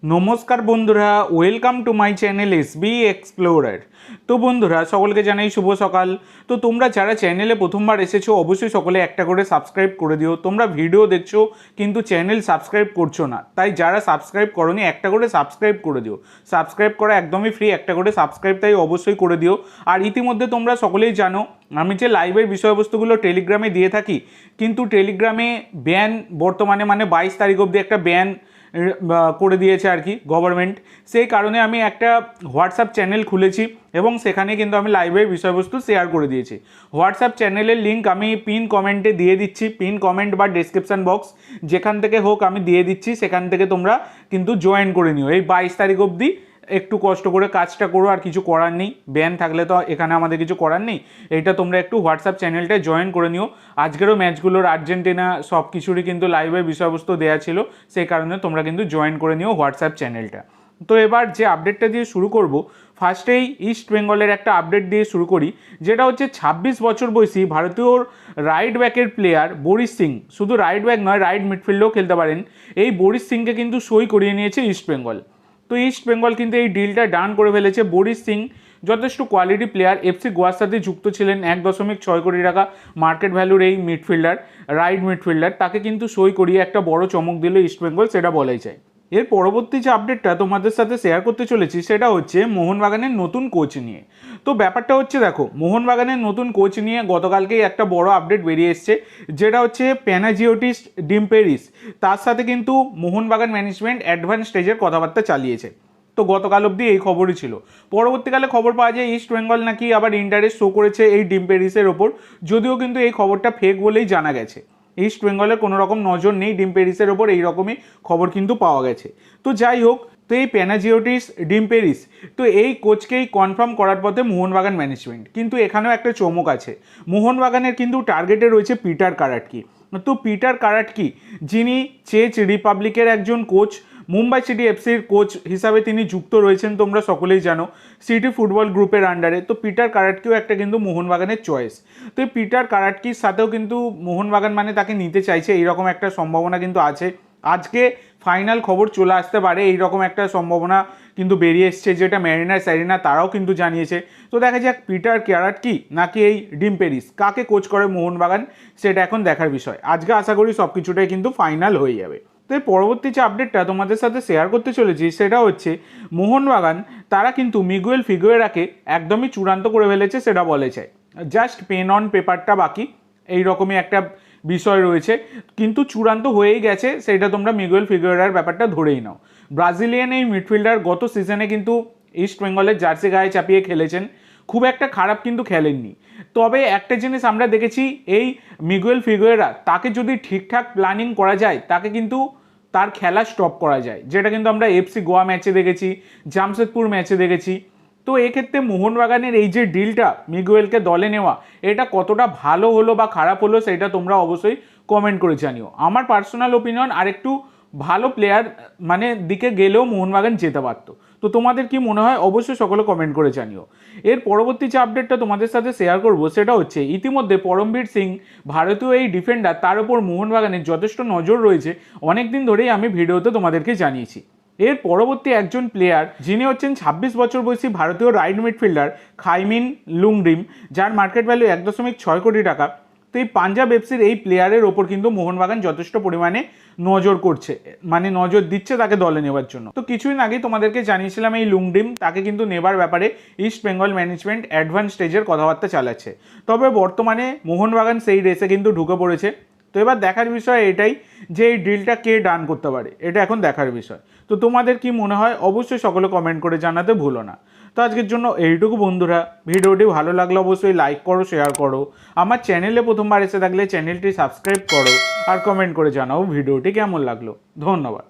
নমস্কার বন্ধুরা, welcome to my channel SB explorer. তো বন্ধুরা, সকলকে জানাই শুভ সকাল। তো তোমরা যারা চ্যানেলে প্রথমবার এসেছো অবশ্যই সকলে একটা করে সাবস্ক্রাইব করে দিও। তোমরা ভিডিও দেখছো কিন্তু চ্যানেল সাবস্ক্রাইব করছো না, তাই যারা সাবস্ক্রাইব করোনি একটা করে সাবস্ক্রাইব করে দিও। সাবস্ক্রাইব করা একদমই ফ্রি, একটা করে সাবস্ক্রাইব তাই অবশ্যই করে দিও। আর ইতিমধ্যে তোমরা সকলেই জানো আমি যে লাইভের বিষয়বস্তুগুলো টেলিগ্রামে দিয়ে থাকি, কিন্তু টেলিগ্রামে ব্যান বর্তমানে 22 তারিখ অবধি একটা ব্যান করে দিয়েছে আর কি গভর্নমেন্ট। সেই কারণে আমি একটা হোয়াটসঅ্যাপ চ্যানেল খুলেছি এবং সেখানে কিন্তু আমি লাইভের বিষয়বস্তু শেয়ার করে দিয়েছি। হোয়াটসঅ্যাপ চ্যানেলের লিঙ্ক আমি পিন কমেন্টে দিয়ে দিচ্ছি, পিন কমেন্ট বা ডেসক্রিপশন বক্স যেখান থেকে হোক আমি দিয়ে দিচ্ছি, সেখান থেকে তোমরা কিন্তু জয়েন করে নিও। এই 22 তারিখ অবধি একটু কষ্ট করে কাজটা করো, আর কিছু করার নেই। ব্যান থাকলে তো এখানে আমাদের কিছু করার নেই। এইটা তোমরা একটু হোয়াটসঅ্যাপ চ্যানেলটায় জয়েন করে নিও। আজকেরও ম্যাচগুলোর আর্জেন্টিনা সব কিছুরই কিন্তু লাইভের বিষয়বস্তু দেওয়া ছিল, সেই কারণে তোমরা কিন্তু জয়েন করে নিও হোয়াটসঅ্যাপ চ্যানেলটা। তো এবার যে আপডেটটা দিয়ে শুরু করব, ফার্স্টেই ইস্ট বেঙ্গলের একটা আপডেট দিয়ে শুরু করি, যেটা হচ্ছে 26 বছর বয়সী ভারতীয় রাইট ব্যাকের প্লেয়ার বরিশ সিং। শুধু রাইট ব্যাক নয়, রাইট মিডফিল্ডেও খেলতে পারেন। এই বরিশ সিংকে কিন্তু সই করিয়ে নিয়েছে ইস্ট বেঙ্গল। তো ইস্ট বেঙ্গল কিন্তু এই ডিলটা ডান করে ফেলেছে। বরিশ সিং যথেষ্ট কোয়ালিটি প্লেয়ার, এফসি গোয়ার সাথে যুক্ত ছিলেন। 1.6 কোটি টাকা মার্কেট ভ্যালুর এই মিডফিল্ডার, রাইট মিডফিল্ডার, তাকে কিন্তু সই করিয়ে একটা বড় চমক দিল ইস্ট বেঙ্গল, সেটা বলাই যায়। এর পরবর্তী যে আপডেটটা তোমাদের সাথে শেয়ার করতে চলেছি সেটা হচ্ছে মোহনবাগানের নতুন কোচ নিয়ে। তো ব্যাপারটা হচ্ছে, দেখো, মোহনবাগানের নতুন কোচ নিয়ে গতকালকেই একটা বড় আপডেট বেরিয়ে এসছে, যেটা হচ্ছে প্যানাজিওটিস ডিম্পেরিস। তার সাথে কিন্তু মোহনবাগান ম্যানেজমেন্ট অ্যাডভান্স স্টেজের কথাবার্তা চালিয়েছে। তো গতকাল অবধি এই খবরই ছিল। পরবর্তীকালে খবর পাওয়া যায় ইস্ট বেঙ্গল নাকি আবার ইন্টারেস্ট শো করেছে এই ডিম্পেরিসের ওপর, যদিও কিন্তু এই খবরটা ফেক বলেই জানা গেছে। ইস্ট বেঙ্গলের কোনো রকম নজর নেই ডিম্পেরিসের ওপর, এইরকমই খবর কিন্তু পাওয়া গেছে। তো যাই হোক, তো এই প্যানাজিওটিস ডিম্পেরিস, তো এই কোচকেই কনফার্ম করার পথে মোহনবাগান ম্যানেজমেন্ট। কিন্তু এখানেও একটা চমক আছে, মোহনবাগানের কিন্তু টার্গেটে রয়েছে পিটার কারাটকি। তো পিটার কারাটকি, যিনি চেক রিপাবলিকের একজন কোচ, মুম্বাই সিটি এফসির কোচ হিসাবে তিনি যুক্ত রয়েছেন, তোমরা সকলেই জানো, সিটি ফুটবল গ্রুপের আন্ডারে। তো পিটার কারাটকিও একটা কিন্তু মোহনবাগানের চয়েস। তো এই পিটার কারাটকির সাথেও কিন্তু মোহনবাগান মানে তাকে নিতে চাইছে, এইরকম একটা সম্ভাবনা কিন্তু আছে। আজকে ফাইনাল খবর চলে আসতে পারে, এইরকম একটা সম্ভাবনা কিন্তু বেরিয়ে এসছে, যেটা ম্যারিনার স্যারিনা তারাও কিন্তু জানিয়েছে। তো দেখা যাক পিটার কারাটকি নাকি এই ডিম্পেরিস, কাকে কোচ করে মোহনবাগান, সেটা এখন দেখার বিষয়। আজকে আশা করি সব কিছুটাই কিন্তু ফাইনাল হয়ে যাবে। তো এই পরবর্তী যে আপডেটটা তোমাদের সাথে শেয়ার করতে চলেছি সেটা হচ্ছে মোহনবাগান তারা কিন্তু মিগুয়েল ফিগুয়েরাকে একদমই চূড়ান্ত করে ফেলেছে, সেটা বলে যায়। জাস্ট পেন অন পেপারটা বাকি, এই রকমই একটা বিষয় রয়েছে, কিন্তু চূড়ান্ত হয়েই গেছে। সেটা তোমরা মিগুয়েল ফিগুয়েরার ব্যাপারটা ধরেই নাও। ব্রাজিলিয়ান এই মিডফিল্ডার গত সিজনে কিন্তু ইস্ট বেঙ্গলের জার্সি গায়ে চাপিয়ে খেলেছেন, খুব একটা খারাপ কিন্তু খেলেননি। তবে একটা জিনিস আমরা দেখেছি, এই মিগুয়েল ফিগুয়েরা, তাকে যদি ঠিকঠাক প্ল্যানিং করা যায় তাকে কিন্তু তার খেলা স্টপ করা যায়, যেটা কিন্তু আমরা এফসি গোয়া ম্যাচে দেখেছি, জামশেদপুর ম্যাচে দেখেছি। তো এক্ষেত্রে মোহনবাগানের এই যে ডিলটা মিগুয়েলকে দলে নেওয়া, এটা কতটা ভালো হলো বা খারাপ হলো সেটা তোমরা অবশ্যই কমেন্ট করে জানিও। আমার পার্সোনাল ওপিনিয়ন, আরেকটু ভালো প্লেয়ার মানে দিকে গেলেও মোহনবাগান যেতে পারতো। তো তোমাদের কি মনে হয় অবশ্যই সকলে কমেন্ট করে জানিও। এর পরবর্তী যে আপডেটটা তোমাদের সাথে শেয়ার করব সেটা হচ্ছে, ইতিমধ্যে পরমবীর সিং ভারতীয় এই ডিফেন্ডার, তার উপর মোহনবাগানের যথেষ্ট নজর রয়েছে, অনেক দিন ধরেই আমি ভিডিওতে তোমাদেরকে জানিয়েছি। এর পরবর্তী একজন প্লেয়ার যিনি হচ্ছেন 26 বছর বয়সী ভারতীয় রাইট মিডফিল্ডার খাইমিন লুংডিম, যার মার্কেট ভ্যালু 1.6 কোটি টাকা। তো এই পাঞ্জাব এফসির এই প্লেয়ারের ওপর কিন্তু মোহনবাগান যথেষ্ট পরিমাণে নজর করছে, মানে নজর দিচ্ছে তাকে দলে নেওয়ার জন্য। তো কিছুদিন আগেই তোমাদেরকে জানিয়েছিলাম এই লুংডিম, তাকে কিন্তু নেবার ব্যাপারে ইস্ট বেঙ্গল ম্যানেজমেন্ট অ্যাডভান্স স্টেজের কথাবার্তা চালাচ্ছে। তবে বর্তমানে মোহনবাগান সেই রেসে কিন্তু ঢুকে পড়েছে। তো এবার দেখার বিষয় এটাই যে এই ডিলটা কে ডান করতে পারে, এটা এখন দেখার বিষয়। তো তোমাদের কি মনে হয় অবশ্যই সকলে কমেন্ট করে জানাতে ভুলো না। তো আজকের জন্য এইটুকু বন্ধুরা, ভিডিওটি ভালো লাগলে অবশ্যই লাইক করো, শেয়ার করো। আমার চ্যানেলে প্রথমবার এসে থাকলে চ্যানেলটি সাবস্ক্রাইব করো, আর কমেন্ট করে জানাও ভিডিওটি কেমন লাগলো। ধন্যবাদ।